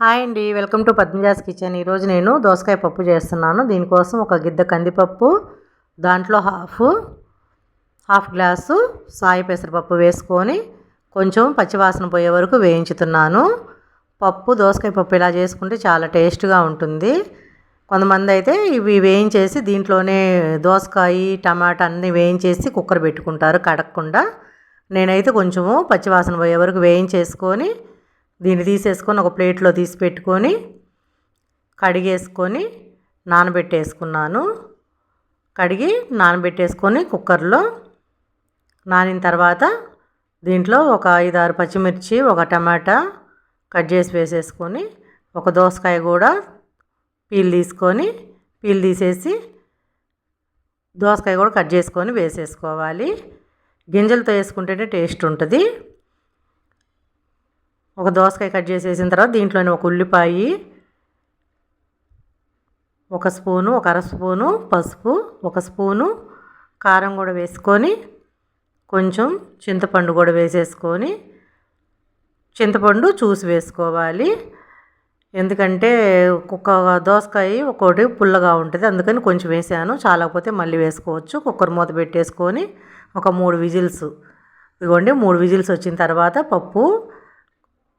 Hi అండి, welcome to Padmaja's kitchen. ఈరోజు నేను దోసకాయ పప్పు చేస్తున్నాను. దీనికోసం ఒక గిద్ద కందిపప్పు, దాంట్లో హాఫ్ గ్లాసు సాయి పెసరపప్పు వేసుకొని కొంచెం పచ్చివాసన పోయే వరకు వేయించుతున్నాను. దోసకాయ పప్పు ఇలా చేసుకుంటే చాలా టేస్ట్గా ఉంటుంది. కొంతమంది అయితే ఇవి వేయించేసి దీంట్లోనే దోసకాయ టమాటా అన్నీ వేయించేసి కుక్కర్ పెట్టుకుంటారు కడగకుండా. నేనైతే కొంచెము పచ్చివాసన పోయే వరకు వేయించేసుకొని దీన్ని తీసేసుకొని ఒక ప్లేట్లో తీసి పెట్టుకొని కడిగేసుకొని నానబెట్టేసుకున్నాను. కడిగి నానబెట్టేసుకొని కుక్కర్లో నానిన తర్వాత దీంట్లో ఒక 5-6 పచ్చిమిర్చి, ఒక టమాటా కట్ చేసి వేసేసుకొని ఒక దోసకాయ కూడా పీల్ తీసేసి దోసకాయ కూడా కట్ చేసుకొని వేసేసుకోవాలి. గింజలతో వేసుకుంటేనే టేస్ట్ ఉంటుంది. ఒక దోసకాయ కట్ చేసేసిన తర్వాత దీంట్లోనే ఒక ఉల్లిపాయ, ఒక స్పూను, ఒక అర స్పూను పసుపు, ఒక స్పూను కారం కూడా వేసుకొని కొంచెం చింతపండు కూడా వేసేసుకొని, చింతపండు చూసి వేసుకోవాలి. ఎందుకంటే దోసకాయ ఒక్కోటి పుల్లగా ఉంటుంది, అందుకని కొంచెం వేసాను. చాలకపోతే మళ్ళీ వేసుకోవచ్చు. కుక్కర్ మూత పెట్టేసుకొని ఒక 3 విజిల్స్, ఇదిగోండి 3 విజిల్స్ వచ్చిన తర్వాత పప్పు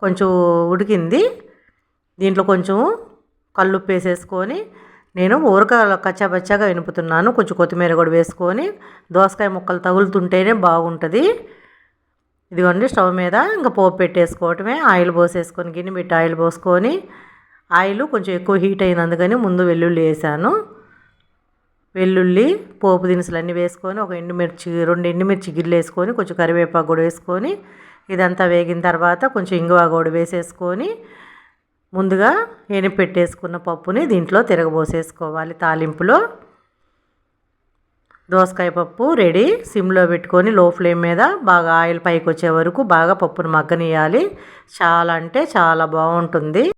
కొంచెం ఉడికింది. దీంట్లో కొంచెం కల్లుప్పు వేసేసుకొని నేను కచ్చాపచ్చాగా వినుపుతున్నాను. కొంచెం కొత్తిమీర కూడా వేసుకొని దోసకాయ ముక్కలు తగులుతుంటేనే బాగుంటుంది. ఇదిగోండి స్టవ్ మీద ఇంకా పోపు పెట్టేసుకోవటమే. ఆయిల్ పోసేసుకొని గిన్నె పెట్టి ఆయిల్ పోసుకొని, ఆయిల్ కొంచెం ఎక్కువ హీట్ అయినందుకని ముందు వెల్లుల్లి వేసాను. వెల్లుల్లి పోపు దినుసులు అన్నీ వేసుకొని ఒక 2 ఎండుమిర్చి గిల్లు వేసుకొని కొంచెం కరివేపాకు కూడా వేసుకొని ఇదంతా వేగిన తర్వాత కొంచెం ఇంగువ కూడా వేసేసుకొని ముందుగా పెట్టేసుకున్న పప్పుని దీంట్లో తిరగబోసేసుకోవాలి. తాలింపులో దోసకాయ పప్పు రెడీ. సిమ్లో పెట్టుకొని లో ఫ్లేమ్ మీద బాగా ఆయిల్ పైకి వచ్చే వరకు బాగా పప్పును మగ్గనియాలి. చాలా అంటే చాలా బాగుంటుంది.